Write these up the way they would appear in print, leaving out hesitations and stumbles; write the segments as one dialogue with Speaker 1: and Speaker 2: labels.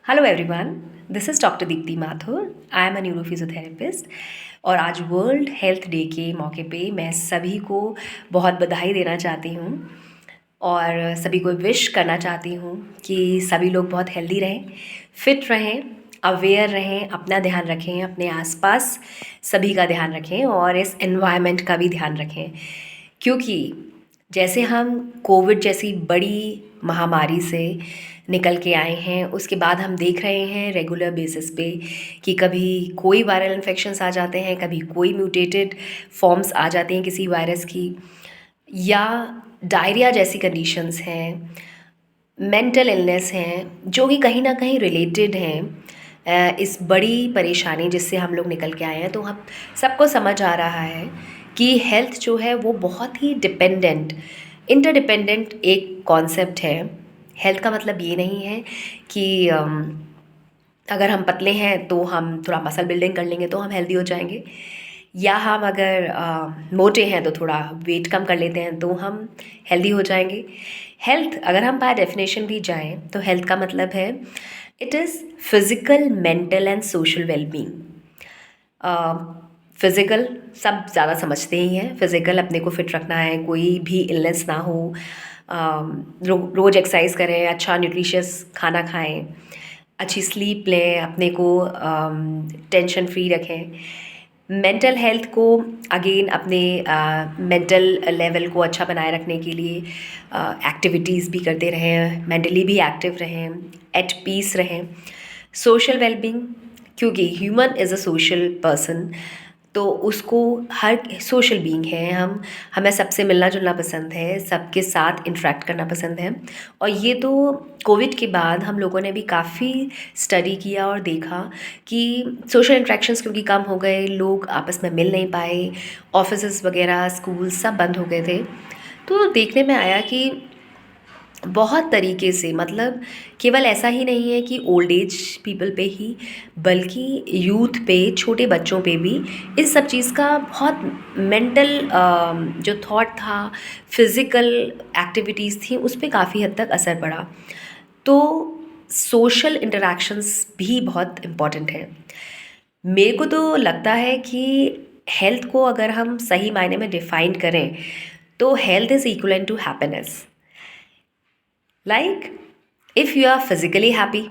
Speaker 1: Hello everyone, this is doctor Deepti Mathur. I am a neurophysiotherapist और आज world health day के मौके पे मैं सभी को बहुत बधाई देना चाहती हूँ और सभी को विश करना चाहती हूँ कि सभी लोग बहुत हेल्दी रहें, फिट रहें, अवेयर रहें, अपना ध्यान रखें, अपने आसपास सभी का ध्यान रखें और इस एनवायरनमेंट का भी ध्यान रखें। क्योंकि जैसे हम कोविड जैसी बड़ी महामारी से निकल के आए हैं, उसके बाद हम देख रहे हैं रेगुलर बेसिस पे कि कभी कोई वायरल इन्फेक्शंस आ जाते हैं, कभी कोई म्यूटेटेड फॉर्म्स आ जाती हैं किसी वायरस की, या डायरिया जैसी कंडीशंस हैं, मेंटल इलनेस हैं, जो कि कहीं ना कहीं रिलेटेड हैं इस बड़ी परेशानी जिससे हम लोग निकल के आए हैं। तो हम सबको समझ आ रहा है कि हेल्थ जो है वो बहुत ही डिपेंडेंट, इंटरडिपेंडेंट एक कॉन्सेप्ट है। हेल्थ का मतलब ये नहीं है कि अगर हम पतले हैं तो हम थोड़ा मसल बिल्डिंग कर लेंगे तो हम हेल्दी हो जाएंगे, या हम अगर मोटे हैं तो थोड़ा वेट कम कर लेते हैं तो हम हेल्दी हो जाएंगे। हेल्थ अगर हम बाय डेफिनेशन भी जाएं तो हेल्थ का मतलब है it is physical, mental and social wellbeing. Physical सब ज़्यादा समझते ही हैं, फिज़िकल अपने को फिट रखना है, कोई भी इलनेस ना हो, रोज़ एक्सरसाइज करें, अच्छा न्यूट्रिशियस खाना खाएं, अच्छी स्लीप लें, अपने को टेंशन फ्री रखें। मेंटल हेल्थ को अगेन अपने मेंटल लेवल को अच्छा बनाए रखने के लिए एक्टिविटीज़ भी करते रहें, मेंटली भी एक्टिव रहें, एट पीस रहें। सोशल वेलबींग, क्योंकि human is a social person, तो उसको हर सोशल बीइंग है, हमें सबसे मिलना जुलना पसंद है, सबके साथ इंटरेक्ट करना पसंद है। और ये तो कोविड के बाद हम लोगों ने भी काफ़ी स्टडी किया और देखा कि सोशल इंटरेक्शंस क्योंकि कम हो गए, लोग आपस में मिल नहीं पाए, ऑफिसेस वगैरह, स्कूल सब बंद हो गए थे। तो देखने में आया कि बहुत तरीके से, मतलब केवल ऐसा ही नहीं है कि ओल्ड एज पीपल पे ही, बल्कि यूथ पे, छोटे बच्चों पे भी इस सब चीज़ का बहुत मेंटल जो थॉट था, फिज़िकल एक्टिविटीज़ थी, उस पे काफ़ी हद तक असर पड़ा। तो सोशल इंटरैक्शंस भी बहुत इम्पॉर्टेंट है। मेरे को तो लगता है कि हेल्थ को अगर हम सही मायने में डिफ़ाइन करें तो health is equivalent to happiness. Like if you are physically happy,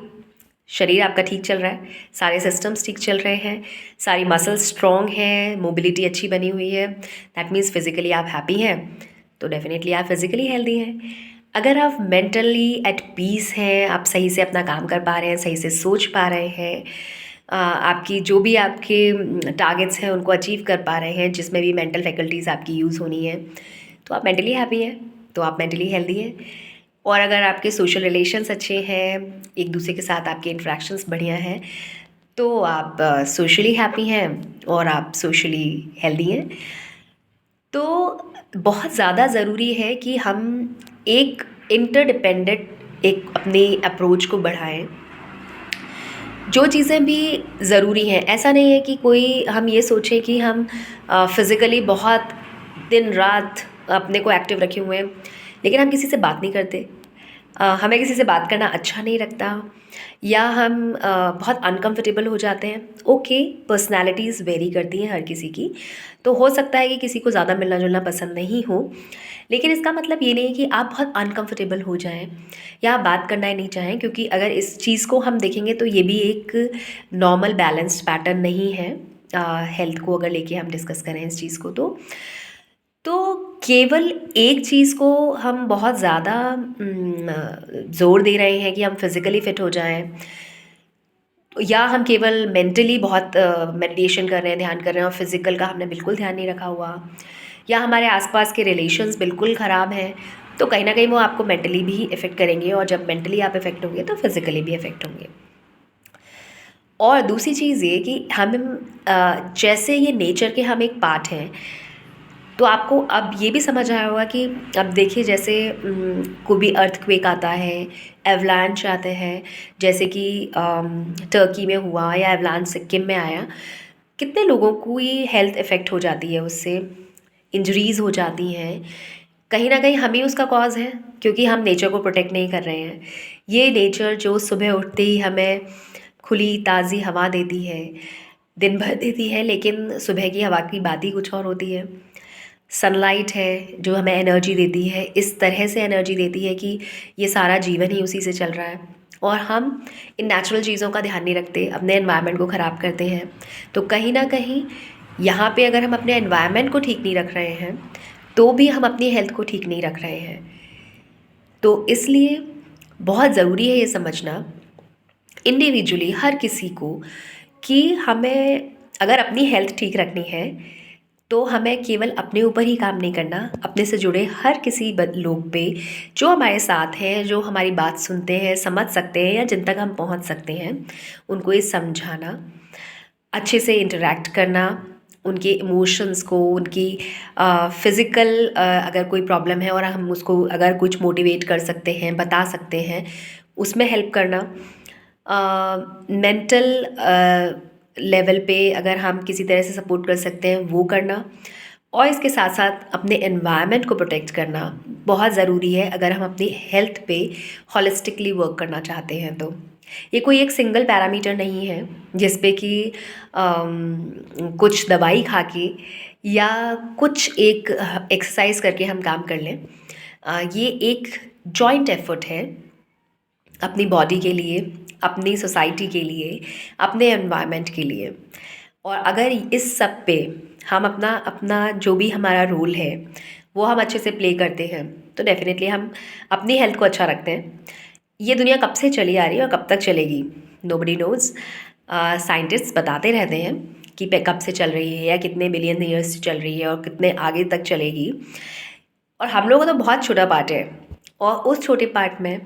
Speaker 1: शरीर आपका ठीक चल रहा है, सारे सिस्टम्स ठीक चल रहे हैं, सारी मसल्स स्ट्रॉन्ग हैं, मोबिलिटी अच्छी बनी हुई है, दैट मीन्स फिज़िकली आप हैप्पी हैं, तो डेफिनेटली आप फिज़िकली हेल्दी हैं। अगर आप मेंटली एट पीस हैं, आप सही से अपना काम कर पा रहे हैं, सही से सोच पा रहे हैं, आपकी जो भी आपके टारगेट्स हैं उनको अचीव कर पा रहे हैं, जिसमें भी मेंटल फैकल्टीज़ आपकी यूज़ होनी है, तो आप मेंटली हैप्पी हैं, तो आप मेंटली हेल्दी हैं। और अगर आपके सोशल रिलेशंस अच्छे हैं, एक दूसरे के साथ आपके इंटरेक्शंस बढ़िया हैं, तो आप सोशली हैप्पी हैं और आप सोशली हेल्दी हैं। तो बहुत ज़्यादा ज़रूरी है कि हम एक इंटरडिपेंडेंट एक अपनी अप्रोच को बढ़ाएं। जो चीज़ें भी ज़रूरी हैं, ऐसा नहीं है कि कोई हम ये सोचें कि हम फिज़िकली बहुत दिन रात अपने को एक्टिव रखे हुए हैं, लेकिन हम किसी से बात नहीं करते, हमें किसी से बात करना अच्छा नहीं लगता, या हम बहुत अनकंफर्टेबल हो जाते हैं। ओके, पर्सनालिटीज़ वेरी करती हैं हर किसी की, तो हो सकता है कि किसी को ज़्यादा मिलना जुलना पसंद नहीं हो, लेकिन इसका मतलब ये नहीं कि आप बहुत अनकंफर्टेबल हो जाएं या आप बात करना ही नहीं चाहें, क्योंकि अगर इस चीज़ को हम देखेंगे तो ये भी एक नॉर्मल बैलेंस्ड पैटर्न नहीं है। हेल्थ को अगर लेके हम डिस्कस करें इस चीज़ को, तो केवल एक चीज़ को हम बहुत ज़्यादा ज़ोर दे रहे हैं कि हम फिज़िकली फ़िट हो जाएं, या हम केवल मेंटली बहुत मेडिटेशन कर रहे हैं, ध्यान कर रहे हैं, और फिज़िकल का हमने बिल्कुल ध्यान नहीं रखा हुआ, या हमारे आसपास के रिलेशंस बिल्कुल ख़राब हैं, तो कहीं ना कहीं वो आपको मेंटली भी इफ़ेक्ट करेंगे, और जब मेंटली आप इफ़ेक्ट होंगे तो फिज़िकली भी इफ़ेक्ट होंगे। और दूसरी चीज़ ये कि हम जैसे ये नेचर के हम एक पार्ट हैं, तो आपको अब ये भी समझ आया होगा कि अब देखिए, जैसे कोई भी अर्थक्वेक आता है, एवलांच आते हैं, जैसे कि टर्की में हुआ या एवलांच सिक्किम में आया, कितने लोगों को ये हेल्थ इफ़ेक्ट हो जाती है, उससे इंजरीज़ हो जाती हैं। कहीं ना कहीं हम ही उसका कॉज है, क्योंकि हम नेचर को प्रोटेक्ट नहीं कर रहे हैं। ये नेचर जो सुबह उठते ही हमें खुली ताज़ी हवा देती है, दिन भर देती है, लेकिन सुबह की हवा की बात ही कुछ और होती है। सनलाइट है जो हमें एनर्जी देती है, इस तरह से एनर्जी देती है कि ये सारा जीवन ही उसी से चल रहा है, और हम इन नेचुरल चीज़ों का ध्यान नहीं रखते, अपने एनवायरनमेंट को ख़राब करते हैं। तो कहीं ना कहीं यहाँ पे अगर हम अपने एनवायरनमेंट को ठीक नहीं रख रहे हैं तो भी हम अपनी हेल्थ को ठीक नहीं रख रहे हैं। तो इसलिए बहुत ज़रूरी है ये समझना इंडिविजुअली हर किसी को कि हमें अगर अपनी हेल्थ ठीक रखनी है तो हमें केवल अपने ऊपर ही काम नहीं करना, अपने से जुड़े हर किसी लोग पे जो हमारे साथ हैं, जो हमारी बात सुनते हैं, समझ सकते हैं या जिन तक हम पहुंच सकते हैं, उनको ये समझाना, अच्छे से इंटरेक्ट करना, उनके इमोशंस को, उनकी फ़िज़िकल अगर कोई प्रॉब्लम है और हम उसको अगर कुछ मोटिवेट कर सकते हैं, बता सकते हैं, उसमें हेल्प करना। मेंटल लेवल पे अगर हम किसी तरह से सपोर्ट कर सकते हैं वो करना, और इसके साथ साथ अपने एनवायरनमेंट को प्रोटेक्ट करना बहुत ज़रूरी है अगर हम अपनी हेल्थ पे हॉलिस्टिकली वर्क करना चाहते हैं। तो ये कोई एक सिंगल पैरामीटर नहीं है जिस पे कि कुछ दवाई खा के या कुछ एक एक्सरसाइज करके हम काम कर लें। ये एक जॉइंट एफर्ट है अपनी बॉडी के लिए, अपनी सोसाइटी के लिए, अपने एनवायरनमेंट के लिए। और अगर इस सब पे हम अपना अपना जो भी हमारा रोल है वो हम अच्छे से प्ले करते हैं तो डेफिनेटली हम अपनी हेल्थ को अच्छा रखते हैं। ये दुनिया कब से चली आ रही है और कब तक चलेगी नोबडी नोज़। साइंटिस्ट बताते रहते हैं कि कब से चल रही है या कितने बिलियन ईयर्स से चल रही है और कितने आगे तक चलेगी, और हम लोगों का तो बहुत छोटा पार्ट है। और उस छोटे पार्ट में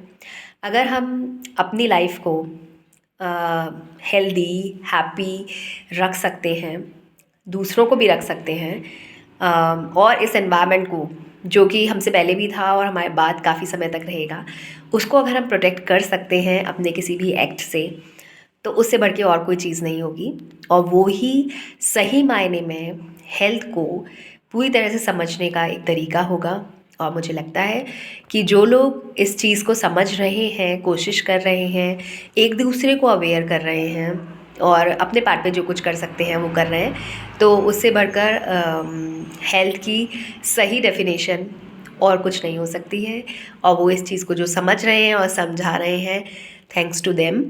Speaker 1: अगर हम अपनी लाइफ को हेल्दी हैप्पी रख सकते हैं, दूसरों को भी रख सकते हैं, और इस एनवायरनमेंट को जो कि हमसे पहले भी था और हमारे बाद काफ़ी समय तक रहेगा, उसको अगर हम प्रोटेक्ट कर सकते हैं अपने किसी भी एक्ट से, तो उससे बढ़ के और कोई चीज़ नहीं होगी। और वो ही सही मायने में हेल्थ को पूरी तरह से समझने का एक तरीका होगा। और मुझे लगता है कि जो लोग इस चीज़ को समझ रहे हैं, कोशिश कर रहे हैं, एक दूसरे को अवेयर कर रहे हैं और अपने पार्ट पे जो कुछ कर सकते हैं वो कर रहे हैं, तो उससे बढ़कर हेल्थ की सही डेफिनेशन और कुछ नहीं हो सकती है। और वो इस चीज़ को जो समझ रहे हैं और समझा रहे हैं, थैंक्स टू देम।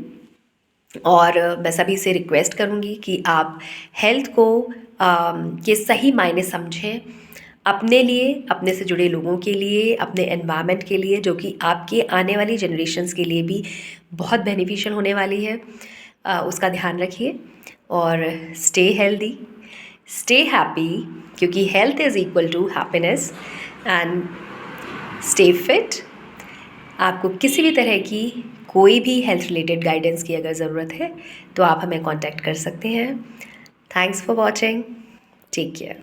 Speaker 1: और मैं सभी से रिक्वेस्ट करूँगी कि आप हेल्थ को के सही मायने समझें, अपने लिए, अपने से जुड़े लोगों के लिए, अपने एनवायरनमेंट के लिए, जो कि आपके आने वाली जनरेशन्स के लिए भी बहुत बेनिफिशियल होने वाली है। उसका ध्यान रखिए और स्टे हेल्दी, स्टे हैप्पी, क्योंकि health is equal to happiness, and stay fit. आपको किसी भी तरह की कोई भी हेल्थ रिलेटेड गाइडेंस की अगर ज़रूरत है तो आप हमें कांटेक्ट कर सकते हैं। Thanks for watching, take care.